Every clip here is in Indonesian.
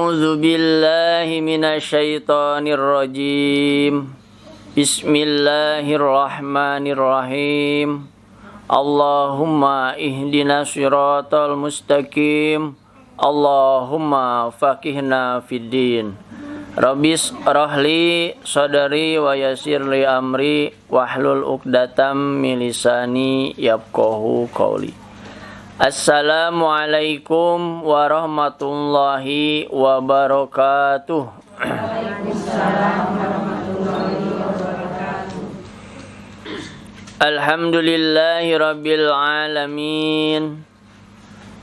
A'udzu billahi minasyaitonir rajim. Bismillahirrahmanirrahim. Allahumma ihdinas siratal mustaqim. Allahumma faqihna fid din. Rabbis rahli sadri wa yassirli amri wahlul 'uqdatam min lisani yafqahu qawli. Assalamualaikum warahmatullahi wabarakatuh. Waalaikumsalam warahmatullahi wabarakatuh. Alhamdulillahi rabbil alamin.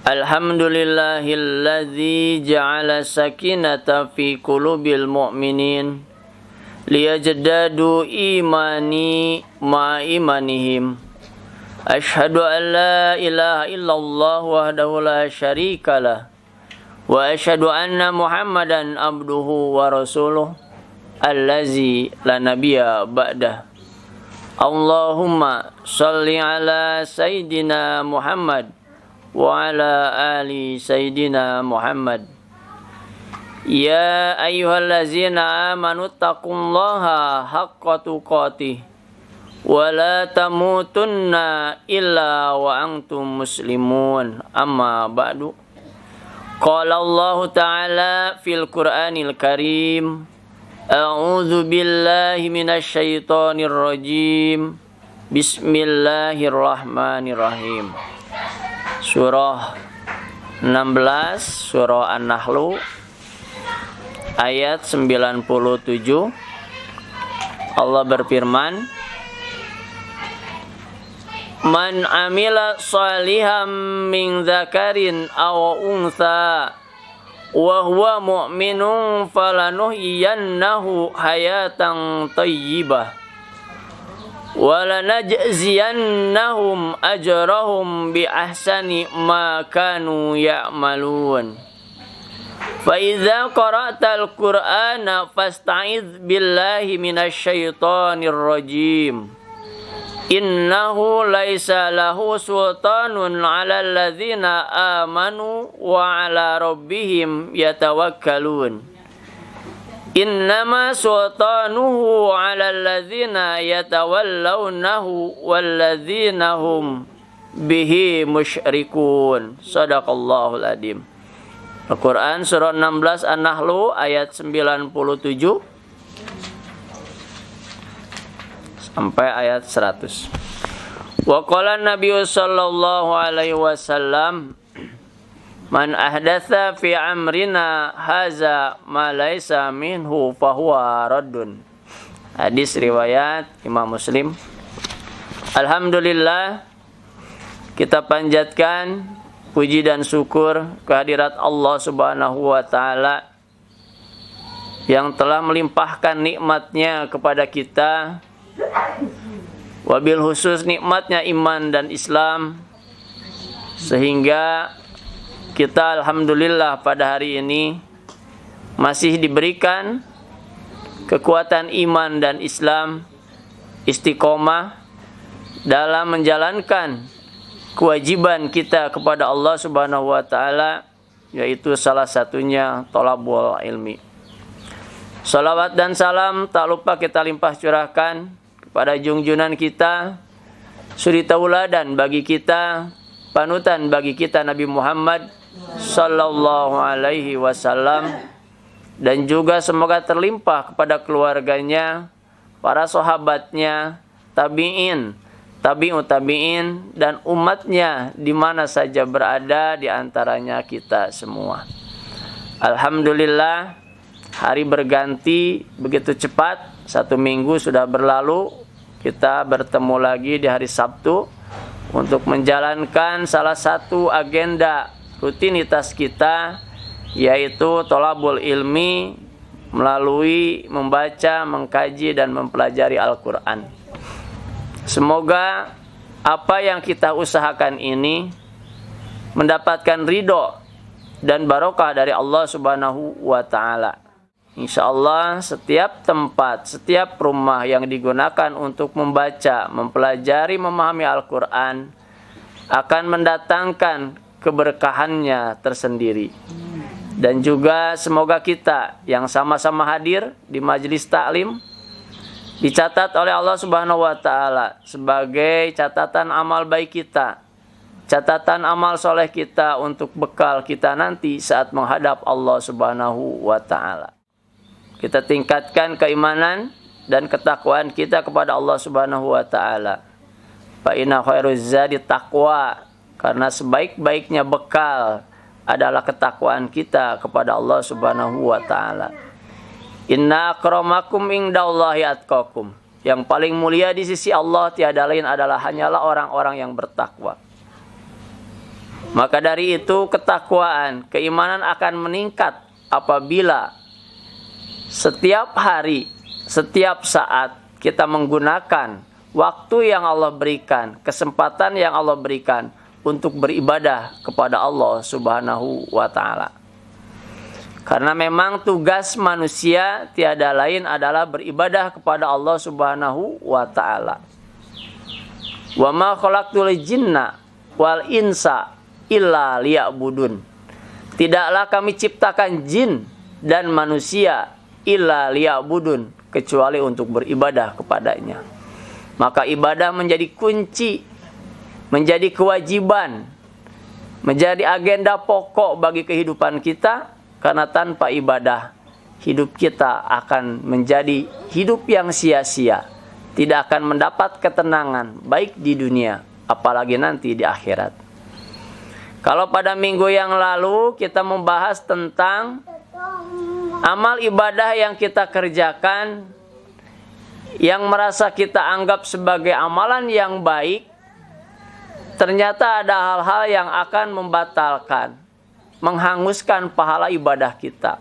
Alhamdulillahilladzi ja'ala sakinata fi qulubil mu'minin liyajdadu imani ma imanihim. Ashhadu an la ilaha illallah wahdahu la syarikalah wa ashhadu anna Muhammadan abduhu wa rasuluh allazi la nabiyya ba'dah. Allahumma shalli ala sayyidina Muhammad wa ala ali sayyidina Muhammad. Ya ayyuhallazina amanu taqullaha haqqa tuqatih wa la tamutunna illa wa antum muslimun. Amma ba'du. Qala Allah Ta'ala fil Qur'anil Karim. A'udzu billahi minasy syaithanir rajim. Bismillahirrahmanirrahim. Surah 16, Surah An-Nahl ayat 97. Allah berfirman, Man amila salihan min dzakarin aw untha wa huwa mu'minun falanuhyiyannahu hayatan thayyibah wa lanajziyannahum ajrahum bi ahsani ma kanu ya'malun. Fa idza qara'tal Qur'ana fasta'idz billahi minasy syaithanir rajim. Innahu laisa lahu sultanun 'alal ladzina amanu wa 'ala rabbihim yatawakkalun. Innama sultanuhu 'alal ladzina yatawallawnahu wal ladzina hum bihi musyrikun. Shadaqallahul adzim. Al-Qur'an surah 16 An-Nahl ayat 97 sampai ayat 100. Wa qala Nabi sallallahu alaihi wasallam, Man ahdatsa fi amrina haza ma laisa minhu fahuwa raddun. Hadis riwayat Imam Muslim. Alhamdulillah, kita panjatkan puji dan syukur kehadirat Allah Subhanahu wa taala yang telah melimpahkan nikmatnya kepada kita. Wabil khusus nikmatnya iman dan Islam, sehingga kita alhamdulillah pada hari ini masih diberikan kekuatan iman dan Islam, istiqomah dalam menjalankan kewajiban kita kepada Allah Subhanahu wa taala, yaitu salah satunya thalabul ilmi. Salawat dan salam tak lupa kita limpah curahkan pada junjunan kita, suri tauladan bagi kita, panutan bagi kita Nabi Muhammad sallallahu alaihi wasallam, dan juga semoga terlimpah kepada keluarganya, para sahabatnya, tabi'in, tabi'ut tabi'in, dan umatnya di mana saja berada, di antaranya kita semua. Alhamdulillah, hari berganti begitu cepat, 1 minggu sudah berlalu. Kita bertemu lagi di hari Sabtu untuk menjalankan salah satu agenda rutinitas kita, yaitu thalabul ilmi melalui membaca, mengkaji, dan mempelajari Al-Quran. Semoga apa yang kita usahakan ini mendapatkan ridho dan barokah dari Allah Subhanahu wa ta'ala. Insyaallah setiap tempat, setiap rumah yang digunakan untuk membaca, mempelajari, memahami Al-Quran akan mendatangkan keberkahannya tersendiri. Dan juga semoga kita yang sama-sama hadir di majelis taklim dicatat oleh Allah Subhanahu wa taala sebagai catatan amal baik kita, catatan amal soleh kita untuk bekal kita nanti saat menghadap Allah Subhanahu wa taala. Kita tingkatkan keimanan dan ketakwaan kita kepada Allah Subhanahu wa taala. Fa inna khairuz zadi taqwa, karena sebaik-baiknya bekal adalah ketakwaan kita kepada Allah Subhanahu wa taala. Inna akramakum indallahi atqakum. Yang paling mulia di sisi Allah tiada lain adalah hanyalah orang-orang yang bertakwa. Maka dari itu ketakwaan, keimanan akan meningkat apabila setiap hari, setiap saat kita menggunakan waktu yang Allah berikan, kesempatan yang Allah berikan untuk beribadah kepada Allah Subhanahu wa taala. Karena memang tugas manusia tiada lain adalah beribadah kepada Allah Subhanahu wa taala. Wa ma khalaqtul jinna wal insa illa liya'budun. Tidaklah kami ciptakan jin dan manusia illa liya'budun, kecuali untuk beribadah kepadanya. Maka ibadah menjadi kunci, menjadi kewajiban, menjadi agenda pokok bagi kehidupan kita. Karena tanpa ibadah, hidup kita akan menjadi hidup yang sia-sia. Tidak akan mendapat ketenangan, baik di dunia, apalagi nanti di akhirat. Kalau pada minggu yang lalu kita membahas tentang amal ibadah yang kita kerjakan, yang merasa kita anggap sebagai amalan yang baik, ternyata ada hal-hal yang akan membatalkan, menghanguskan pahala ibadah kita.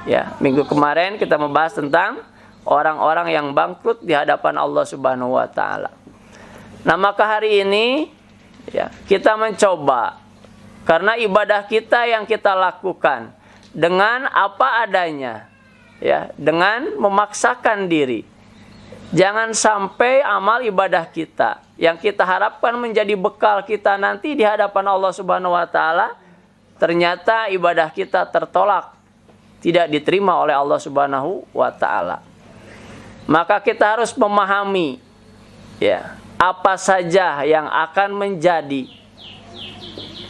Ya, minggu kemarin kita membahas tentang orang-orang yang bangkrut di hadapan Allah Subhanahu wa taala. Nah, maka hari ini ya, kita mencoba, karena ibadah kita yang kita lakukan dengan apa adanya, ya, dengan memaksakan diri. Jangan sampai amal ibadah kita yang kita harapkan menjadi bekal kita nanti di hadapan Allah Subhanahu wa taala, ternyata ibadah kita tertolak, tidak diterima oleh Allah Subhanahu wa taala. Maka kita harus memahami ya, apa saja yang akan menjadi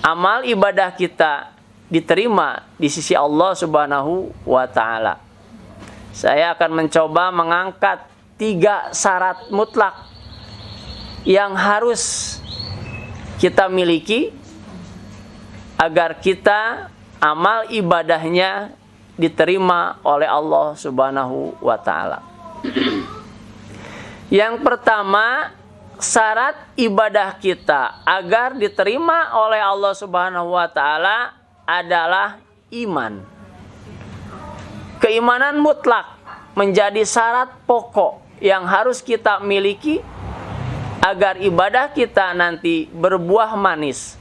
amal ibadah kita diterima di sisi Allah Subhanahu wa taala. Saya akan mencoba mengangkat 3 syarat mutlak yang harus kita miliki agar kita amal ibadahnya diterima oleh Allah Subhanahu wa taala. Yang pertama, syarat ibadah kita agar diterima oleh Allah Subhanahu wa taala adalah iman. Keimanan mutlak menjadi syarat pokok yang harus kita miliki agar ibadah kita nanti berbuah manis,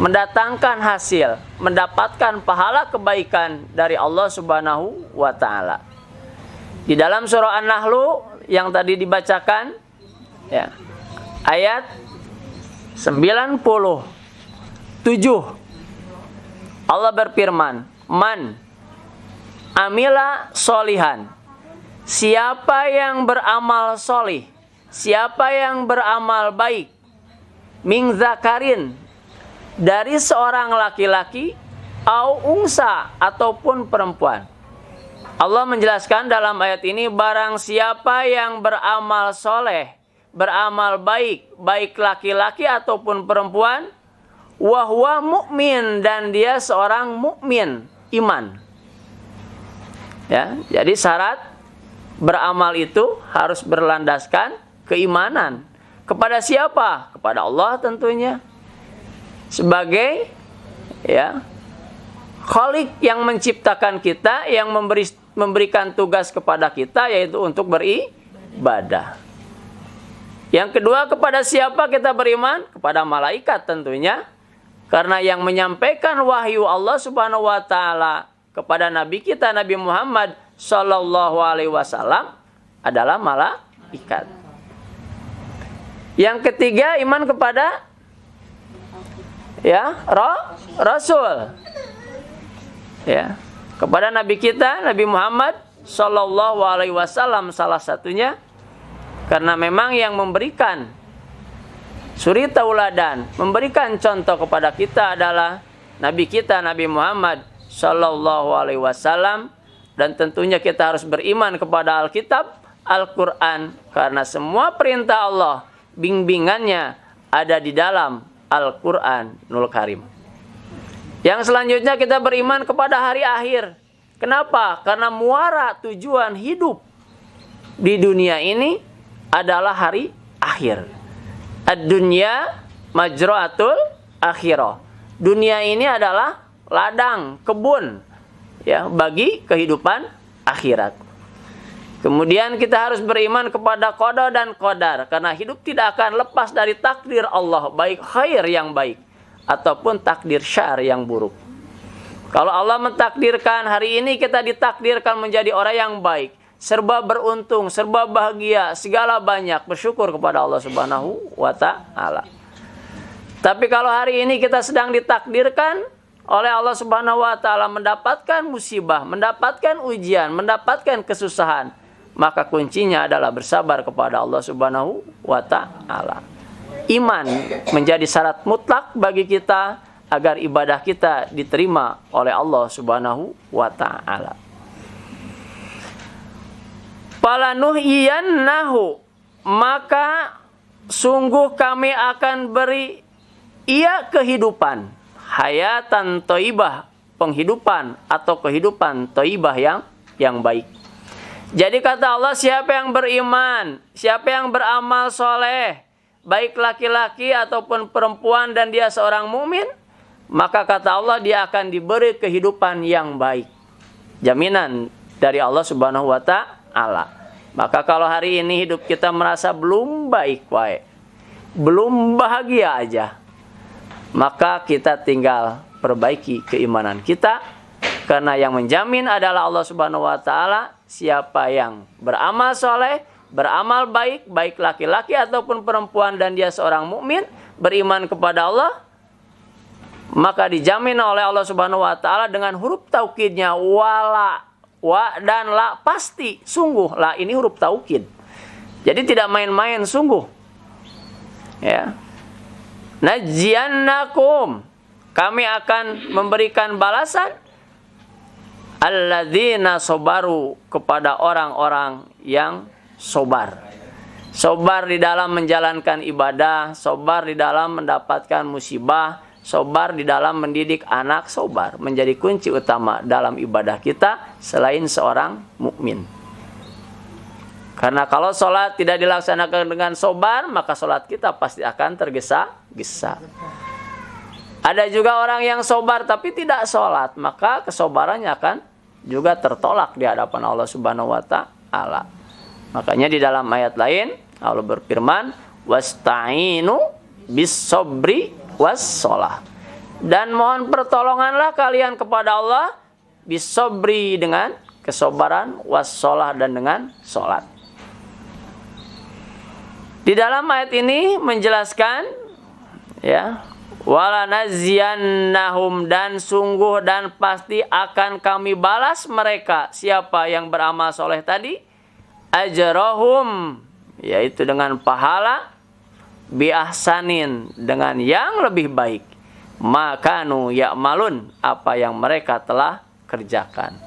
mendatangkan hasil, mendapatkan pahala kebaikan dari Allah Subhanahu wa taala. Di dalam surah An-Nahl yang tadi dibacakan ya, ayat 97, Allah berfirman, "Man amila solihan." Siapa yang beramal solih, siapa yang beramal baik, min zakarin, dari seorang laki-laki, au unsa, ataupun perempuan. Allah menjelaskan dalam ayat ini, barang siapa yang beramal soleh, beramal baik, baik laki-laki ataupun perempuan, wahwa mu'min, dan dia seorang mukmin, iman. Ya, jadi syarat beramal itu harus berlandaskan keimanan. Kepada siapa? Kepada Allah tentunya. Sebagai ya, Khalik yang menciptakan kita, yang memberikan tugas kepada kita, yaitu untuk beribadah. Yang kedua, kepada siapa kita beriman? Kepada malaikat tentunya. Karena yang menyampaikan wahyu Allah Subhanahu wa taala kepada nabi kita Nabi Muhammad sallallahu alaihi wasallam adalah malaikat. Yang ketiga, iman kepada ya, Rasul. ya, kepada Nabi kita, Nabi Muhammad Sallallahu Alaihi Wasallam salah satunya, karena memang yang memberikan suri tauladan, memberikan contoh kepada kita adalah Nabi kita, Nabi Muhammad Sallallahu Alaihi Wasallam. Dan tentunya kita harus beriman kepada Alkitab, Al-Quran, karena semua perintah Allah, bimbingannya ada di dalam Al-Quranul Karim. Yang selanjutnya kita beriman kepada hari akhir. Kenapa? Karena muara tujuan hidup di dunia ini adalah hari akhir. Ad-dunya majra'atul akhirah. Dunia ini adalah ladang, kebun, ya, bagi kehidupan akhirat. Kemudian kita harus beriman kepada qada dan qadar, karena hidup tidak akan lepas dari takdir Allah, baik khair yang baik ataupun takdir syar yang buruk. Kalau Allah mentakdirkan hari ini kita ditakdirkan menjadi orang yang baik, serba beruntung, serba bahagia, segala banyak, bersyukur kepada Allah Subhanahu wa Ta'ala. Tapi kalau hari ini kita sedang ditakdirkan oleh Allah Subhanahu wa Ta'ala mendapatkan musibah, mendapatkan ujian, mendapatkan kesusahan, maka kuncinya adalah bersabar kepada Allah Subhanahu wa Ta'ala. Iman menjadi syarat mutlak bagi kita agar ibadah kita diterima oleh Allah Subhanahu wa Ta'ala. Falanuhyiyannahu, maka sungguh kami akan beri ia kehidupan, hayatan thayyibah, penghidupan atau kehidupan thayyibah yang baik. Jadi kata Allah, siapa yang beriman, siapa yang beramal soleh, baik laki-laki ataupun perempuan, dan dia seorang mukmin, maka kata Allah dia akan diberi kehidupan yang baik. Jaminan dari Allah Subhanahu wa Ta'ala. Maka kalau hari ini hidup kita merasa belum baik, belum bahagia aja, maka kita tinggal perbaiki keimanan kita, karena yang menjamin adalah Allah Subhanahu wa Ta'ala. Siapa yang beramal soleh, beramal baik, baik laki-laki ataupun perempuan, dan dia seorang mukmin, beriman kepada Allah, maka dijamin oleh Allah Subhanahu wa Ta'ala dengan huruf taukidnya, wala, wa dan la, pasti, sungguh. La ini huruf taukid, jadi tidak main-main, sungguh, ya. Najiannakum, kami akan memberikan balasan alladzina sobaru, kepada orang-orang yang sobar. Sobar di dalam menjalankan ibadah, sobar di dalam mendapatkan musibah, sobar di dalam mendidik anak, sobar menjadi kunci utama dalam ibadah kita selain seorang mukmin. Karena kalau sholat tidak dilaksanakan dengan sobar, maka sholat kita pasti akan tergesa-gesa. Ada juga orang yang sobar tapi tidak sholat, maka kesobarannya akan juga tertolak di hadapan Allah Subhanahu wa Ta'ala. Makanya di dalam ayat lain Allah berfirman, wasta'inu bis-sabri was-shalah, dan mohon pertolonganlah kalian kepada Allah bis-sabri, dengan kesabaran, was-shalah, dan dengan sholat. Di dalam ayat ini menjelaskan, ya, walanaziyannahum, dan sungguh dan pasti akan kami balas mereka, siapa yang beramal soleh tadi, ajrahum, yaitu dengan pahala, biahsanin, dengan yang lebih baik, makanu ya'malun, apa yang mereka telah kerjakan.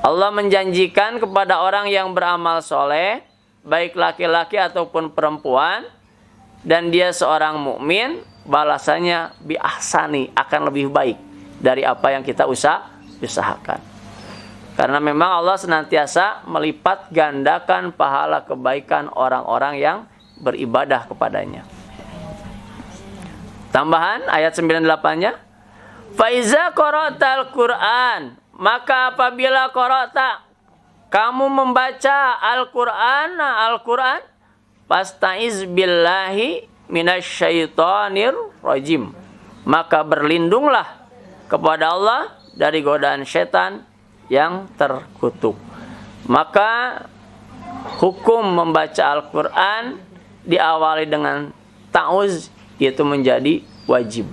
Allah menjanjikan kepada orang yang beramal soleh, baik laki-laki ataupun perempuan, dan dia seorang mukmin, balasannya biahsani, akan lebih baik dari apa yang kita usahakan. Karena memang Allah senantiasa melipat gandakan pahala kebaikan orang-orang yang beribadah kepadanya. Tambahan ayat 98-nya, faiza qara'tal Qur'an, maka apabila qara'ta, kamu membaca Al-Qur'an, fastaiz billahi minasyaitonir rajim, maka berlindunglah kepada Allah dari godaan setan yang terkutuk. Maka hukum membaca Al-Quran diawali dengan ta'uz, yaitu menjadi wajib.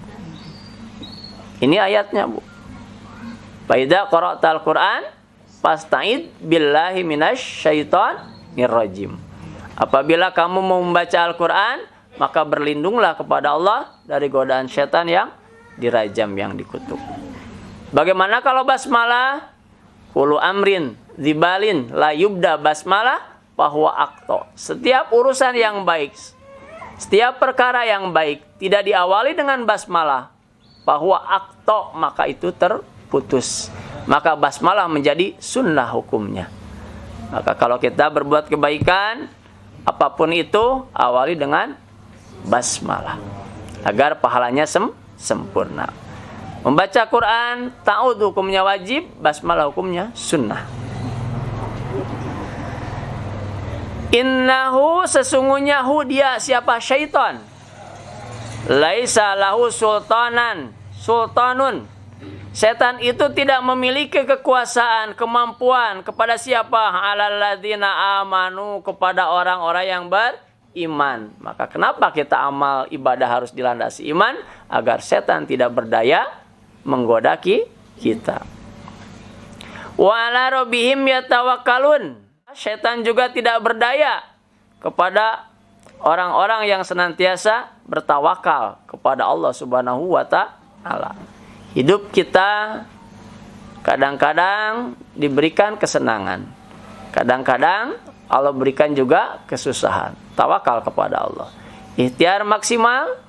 Ini ayatnya, Bu. Fa idza qara'tal Qur'an fasta'id billahi minasyaitonir rajim. Apabila kamu mau membaca Al-Qur'an, maka berlindunglah kepada Allah dari godaan setan yang dirajam, yang dikutuk. Bagaimana kalau basmalah? Kullu amrin dzibalin la yubda basmalah bahwa akto. Setiap urusan yang baik, setiap perkara yang baik tidak diawali dengan basmalah, bahwa akto, maka itu terputus. Maka basmalah menjadi sunnah hukumnya. Maka kalau kita berbuat kebaikan, apapun itu, awali dengan basmalah agar pahalanya sempurna. Membaca Quran, ta'awudz hukumnya wajib, basmalah hukumnya sunnah. Innahu, sesungguhnya dia siapa? Syaitan. Laisa lahu sultanun. Setan itu tidak memiliki kekuasaan, kemampuan kepada siapa? Alal ladzina amanu, kepada orang-orang yang beriman. Maka kenapa kita amal ibadah harus dilandasi iman? Agar setan tidak berdaya menggoda kita. Wa ala rabbihim yatawakkalun. Setan juga tidak berdaya kepada orang-orang yang senantiasa bertawakal kepada Allah Subhanahu wa ta'ala. Hidup kita kadang-kadang diberikan kesenangan. Kadang-kadang Allah berikan juga kesusahan. Tawakal kepada Allah. Ikhtiar maksimal.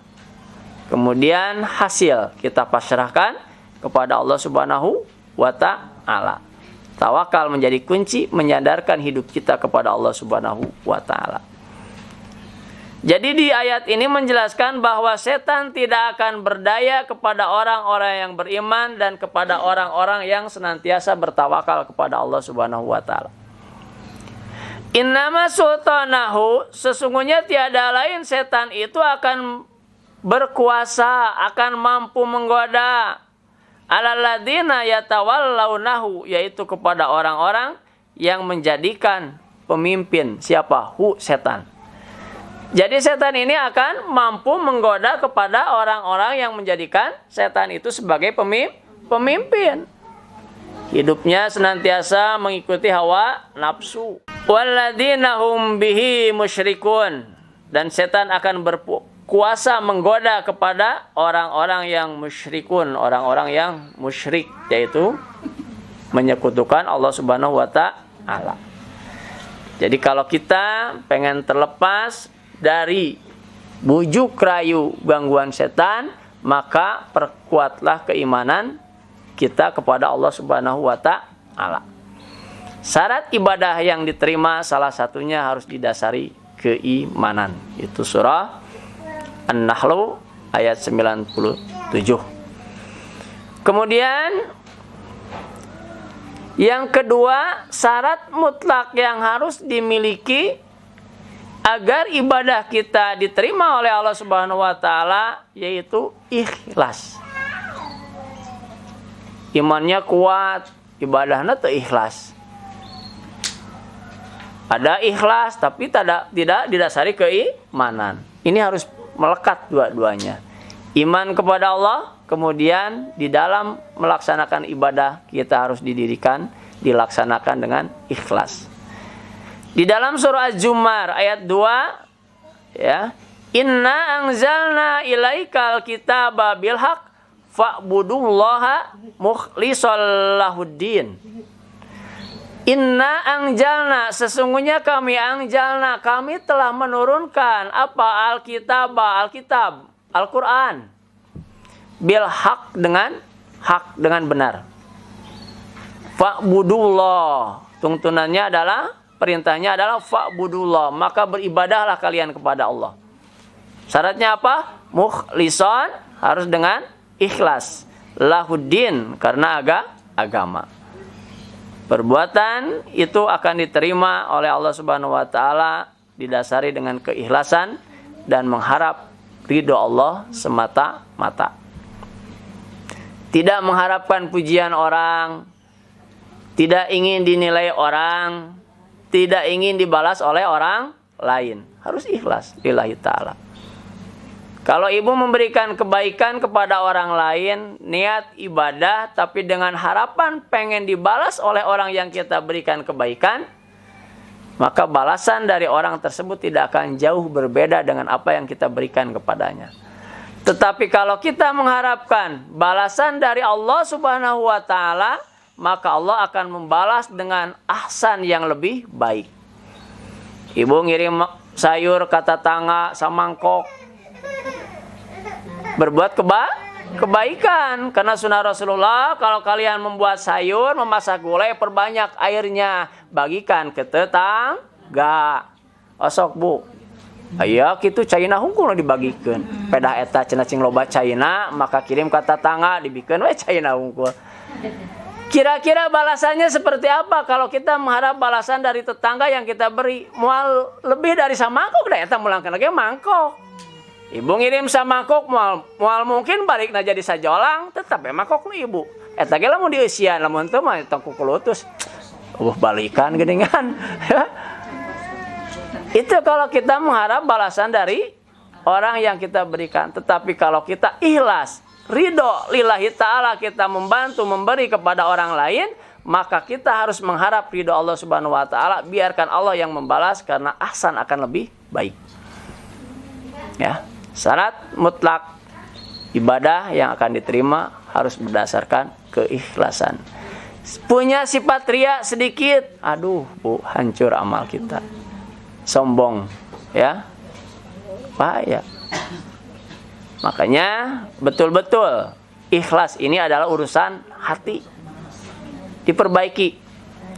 Kemudian hasil kita pasrahkan kepada Allah Subhanahu wa ta'ala. Tawakal menjadi kunci menyadarkan hidup kita kepada Allah Subhanahu wa ta'ala. Jadi di ayat ini menjelaskan bahwa setan tidak akan berdaya kepada orang-orang yang beriman dan kepada orang-orang yang senantiasa bertawakal kepada Allah Subhanahu wa ta'ala. Innama sultanahu, sesungguhnya tiada lain setan itu akan berkuasa, akan mampu menggoda alal ladzina yatawallawnahu, yaitu kepada orang-orang yang menjadikan pemimpin. Siapa? Setan. Jadi setan ini akan mampu menggoda kepada orang-orang yang menjadikan setan itu sebagai pemimpin. Hidupnya senantiasa mengikuti hawa nafsu. Walladzina hum bihi musyrikun. Dan setan akan berkuasa menggoda kepada orang-orang yang musyrikun, orang-orang yang musyrik, yaitu menyekutukan Allah Subhanahu wa ta'ala. Jadi kalau kita pengen terlepas dari bujuk rayu gangguan setan, maka perkuatlah keimanan kita kepada Allah Subhanahu wa ta'ala. Syarat ibadah yang diterima salah satunya harus didasari keimanan. Itu surah An-Nahl ayat 97. Kemudian yang kedua, syarat mutlak yang harus dimiliki agar ibadah kita diterima oleh Allah Subhanahu wa ta'ala, yaitu ikhlas. Imannya kuat, ibadahnya tuh ikhlas. Ada ikhlas tapi tidak didasari keimanan. Ini harus melekat dua-duanya. Iman kepada Allah, kemudian di dalam melaksanakan ibadah kita harus dilaksanakan dengan ikhlas. Di dalam surah Az-Zumar ayat 2, ya, inna anzalna ilaikal kitaba bil haq fa'budullaha mukhlishal lahuddin. Inna anjalna, sesungguhnya kami telah menurunkan apa? Alkitab, Al-Quran. Bil haq, dengan benar. Fa'budullah, tuntunannya adalah, perintahnya adalah fa'budullah, maka beribadahlah kalian kepada Allah. Syaratnya apa? Mukhlishon, harus dengan ikhlas. Lahuddin, karena agama. Perbuatan itu akan diterima oleh Allah Subhanahu wa ta'ala didasari dengan keikhlasan dan mengharap ridho Allah semata-mata. Tidak mengharapkan pujian orang, tidak ingin dinilai orang, tidak ingin dibalas oleh orang lain. Harus ikhlas lillahi ta'ala. Kalau ibu memberikan kebaikan kepada orang lain, niat ibadah, tapi dengan harapan pengen dibalas oleh orang yang kita berikan kebaikan, maka balasan dari orang tersebut tidak akan jauh berbeda dengan apa yang kita berikan kepadanya. Tetapi kalau kita mengharapkan balasan dari Allah Subhanahu wa Ta'ala, maka Allah akan membalas dengan ahsan yang lebih baik. Ibu ngirim sayur ke tetangga samangkok, berbuat kebaikan. Karena sunnah Rasulullah, kalau kalian membuat sayur, memasak gulai, perbanyak airnya, bagikan ke tetangga. Osok bu, aya kitu caina hungkul dibagikan. Pedah eta cenah cing loba caina, maka kirim ke tetangga, dibikeun we caina hungkul. Kira-kira balasannya seperti apa kalau kita mengharap balasan dari tetangga yang kita beri? Mual lebih dari samangkok dah eta mulangkeun lagi mangkok. Ibu ngirim samangkok mual mungkin balik na jadi sajolang, tetap mangkok nu ibu. Eta ge lamun dieusian, lamun teu mah tong kukulutus. Balikan geuningan. Itu kalau kita mengharap balasan dari orang yang kita berikan. Tetapi kalau kita ikhlas, ridho lillahi ta'ala, kita membantu memberi kepada orang lain, maka kita harus mengharap ridho Allah Subhanahu wa Ta'ala. Biarkan Allah yang membalas, karena ahsan akan lebih baik. Ya, syarat mutlak ibadah yang akan diterima harus berdasarkan keikhlasan. Punya sifat riya sedikit, aduh bu, hancur amal kita. Sombong, ya, bahaya. Makanya betul-betul ikhlas ini adalah urusan hati, diperbaiki,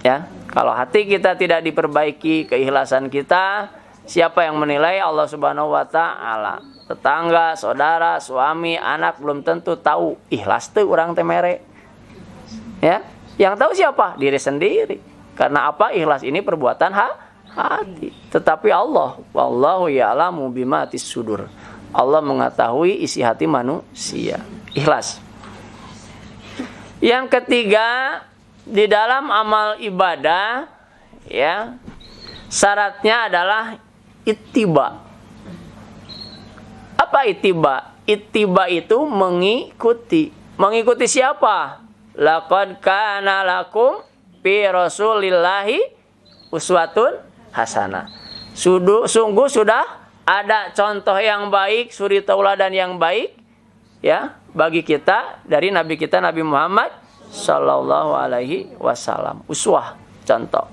ya. Kalau hati kita tidak diperbaiki, keikhlasan kita, siapa yang menilai? Allah Subhanahu wa Ta'ala. Tetangga, saudara, suami, anak belum tentu tahu ikhlas teu urang teh mere. Ya, yang tahu siapa? Diri sendiri. Karena apa? Ikhlas ini perbuatan hati. Tetapi Allah, wallahu ya'lamu bimatis sudur. Allah mengetahui isi hati manusia. Ikhlas. Yang ketiga, di dalam amal ibadah, ya, syaratnya adalah ittiba. Apa ittiba? Ittiba itu mengikuti. Mengikuti siapa? Laqad kana lakum fi Rasulillahi uswatun hasanah. Sungguh sudah ada contoh yang baik, suri tauladan yang baik, ya, bagi kita dari Nabi kita Nabi Muhammad Sallallahu Alaihi Wasallam. Uswah, contoh.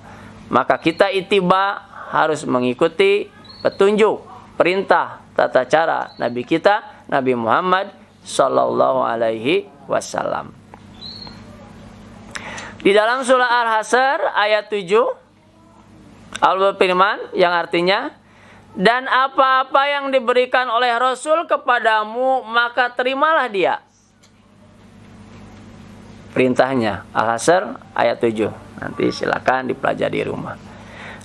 Maka kita ittiba harus mengikuti petunjuk, perintah, tata cara Nabi kita Nabi Muhammad Sallallahu Alaihi Wasallam. Di dalam surah Al-Hasyr ayat 7 Allah berfirman yang artinya, dan apa-apa yang diberikan oleh Rasul kepadamu, maka terimalah dia. Perintahnya, Al-Hasyr ayat 7. Nanti silakan dipelajari di rumah.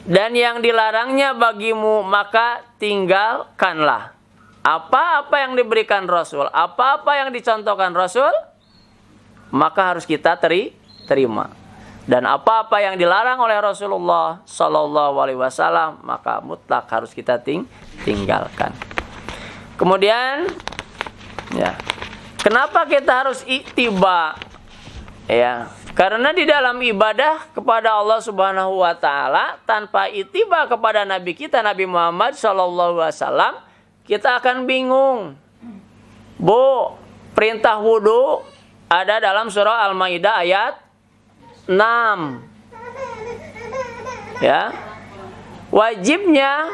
Dan yang dilarangnya bagimu, maka tinggalkanlah. Apa-apa yang diberikan Rasul, apa-apa yang dicontohkan Rasul, maka harus kita terima. Dan apa-apa yang dilarang oleh Rasulullah Sallallahu Alaihi Wasallam, maka mutlak harus kita tinggalkan. Kemudian, ya, kenapa kita harus ittiba? Ya, karena di dalam ibadah kepada Allah Subhanahu Wa Taala, tanpa ittiba kepada Nabi kita Nabi Muhammad Sallallahu Alaihi Wasallam, kita akan bingung. Bu, perintah wudu ada dalam surah Al-Maidah ayat 6. Ya. Wajibnya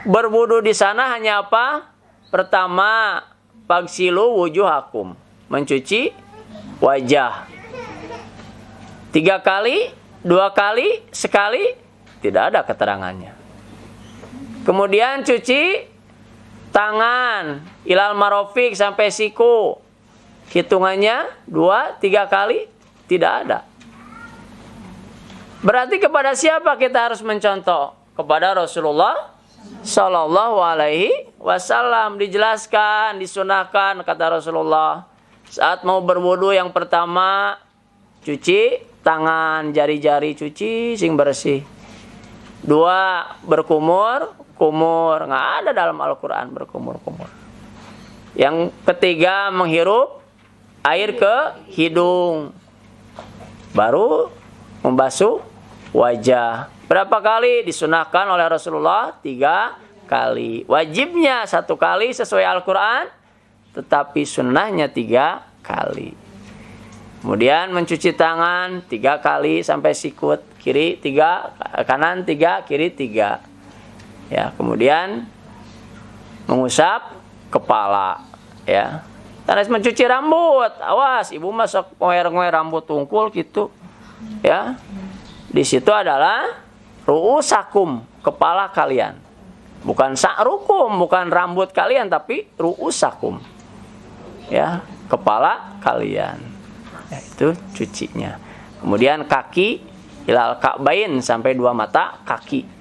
berwudu di sana hanya apa? Pertama, fagsilu wujuhakum, mencuci wajah. 3 kali, 2 kali, sekali, tidak ada keterangannya. Kemudian cuci tangan ilal marofik sampai siku. Hitungannya 2, 3 kali, tidak ada. Berarti kepada siapa kita harus mencontoh? Kepada Rasulullah Sallallahu Alaihi Wasallam. Dijelaskan, disunahkan kata Rasulullah. Saat mau berwudu yang pertama, cuci tangan, jari-jari cuci sing bersih. 2, berkumur, kumur. Nggak ada dalam Al-Quran berkumur-kumur. Yang ketiga, menghirup air ke hidung. Baru membasuh wajah. Berapa kali? Disunahkan oleh Rasulullah 3 kali. Wajibnya 1 kali sesuai Al-Quran, tetapi sunnahnya 3 kali. Kemudian mencuci tangan 3 kali sampai sikut. Kiri 3, kanan 3, kiri 3. Ya, kemudian mengusap kepala, ya. Terus mencuci rambut. Awas, ibu masuk ngoer-ngoer rambut tungkul gitu. Ya. Di situ adalah ru'usakum, kepala kalian. Bukan sa'rukum, bukan rambut kalian, tapi ru'usakum. Ya, kepala kalian. Ya, itu cucinya. Kemudian kaki ilal ka'bain, sampai 2 mata kaki.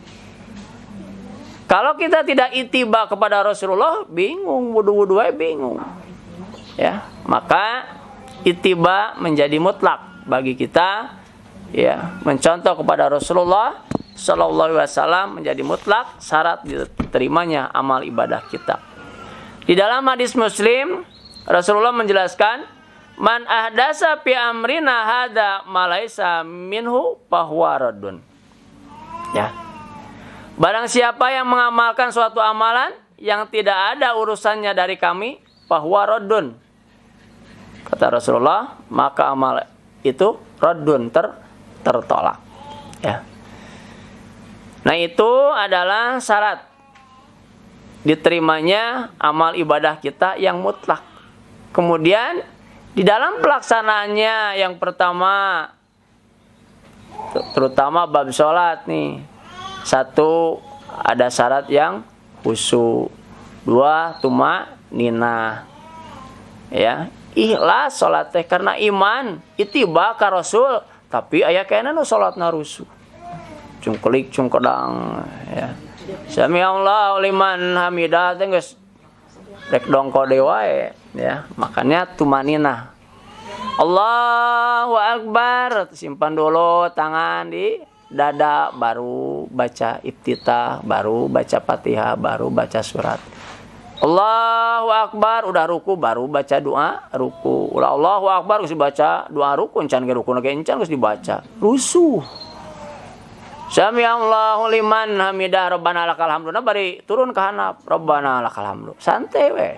Kalau kita tidak ittiba kepada Rasulullah, bingung, wudu-wudunya bingung. Ya, maka ittiba menjadi mutlak bagi kita, ya, mencontoh kepada Rasulullah sallallahu alaihi wasallam menjadi mutlak syarat diterimanya amal ibadah kita. Di dalam hadis Muslim, Rasulullah menjelaskan, man ahdasa fi amrina hada ma laisa minhu fahuwa raddun. Ya. Barang siapa yang mengamalkan suatu amalan yang tidak ada urusannya dari kami, fahuwa raddun. Kata Rasulullah, maka amal itu raddun, tertolak. Ya. Nah, itu adalah syarat diterimanya amal ibadah kita yang mutlak. Kemudian di dalam pelaksanaannya, yang pertama, terutama bab sholat nih, 1, ada syarat yang khusyuk. 2, tumanina. Ya, ikhlas sholat teh karena iman, ittiba ka Rasul, tapi aya kena nu sholatna rusuh. Cungkelik cungkedang, ya. Sami Allahu liman hamidah teh geus rek dongko dewa, ya. Makanya tumanina. Allahu akbar, simpan dulu tangan di dada, baru baca iftitah, baru baca Fatihah, baru baca surat. Allahu akbar, udah ruku, baru baca doa ruku. Ulah Allahu akbar geus dibaca doa ruku, encan ge ruku ge encan geus dibaca. Rusuh. Sami Allahu liman hamidah rabbana lakal hamdu. Nah, bari turun ke hanap rabbana lakal hamdu. Santai we.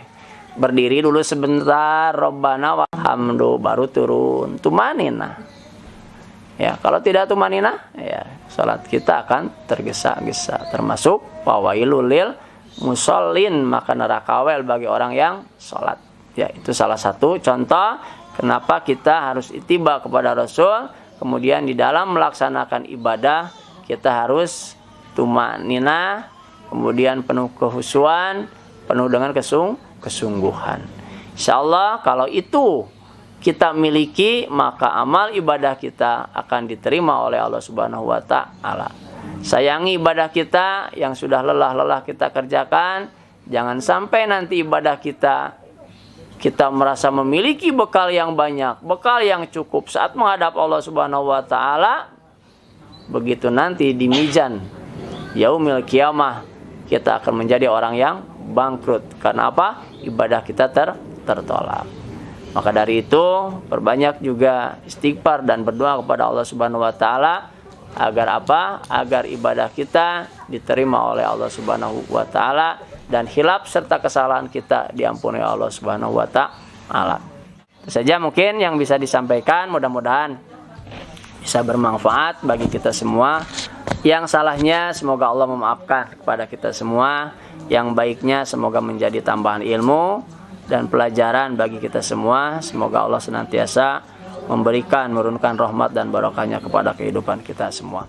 Berdiri dulu sebentar, rabbana wa hamdu, baru turun. Tumanina. Ya, kalau tidak tumanina, ya, salat kita akan tergesa-gesa. Termasuk fawailul lil musallin, maka neraka wel bagi orang yang salat. Ya, itu salah satu contoh kenapa kita harus ittiba kepada Rasul. Kemudian di dalam melaksanakan ibadah kita harus tumanina, kemudian penuh kehusuan, penuh dengan kesungguhan. Insyaallah kalau itu kita miliki, maka amal ibadah kita akan diterima oleh Allah Subhanahu wa taala. Sayangi ibadah kita yang sudah lelah-lelah kita kerjakan. Jangan sampai nanti ibadah kita merasa memiliki bekal yang banyak, bekal yang cukup saat menghadap Allah Subhanahu wa taala. Begitu nanti di mizan yaumil qiyamah, kita akan menjadi orang yang bangkrut. Karena apa? Ibadah kita tertolak. Maka dari itu, perbanyak juga istighfar dan berdoa kepada Allah Subhanahu wa taala agar apa? Agar ibadah kita diterima oleh Allah Subhanahu wa taala dan hilaf serta kesalahan kita diampuni oleh Allah Subhanahu wa taala. Itu saja mungkin yang bisa disampaikan, mudah-mudahan bisa bermanfaat bagi kita semua. Yang salahnya semoga Allah memaafkan kepada kita semua. Yang baiknya semoga menjadi tambahan ilmu dan pelajaran bagi kita semua. Semoga Allah senantiasa menurunkan rahmat dan barokahnya kepada kehidupan kita semua.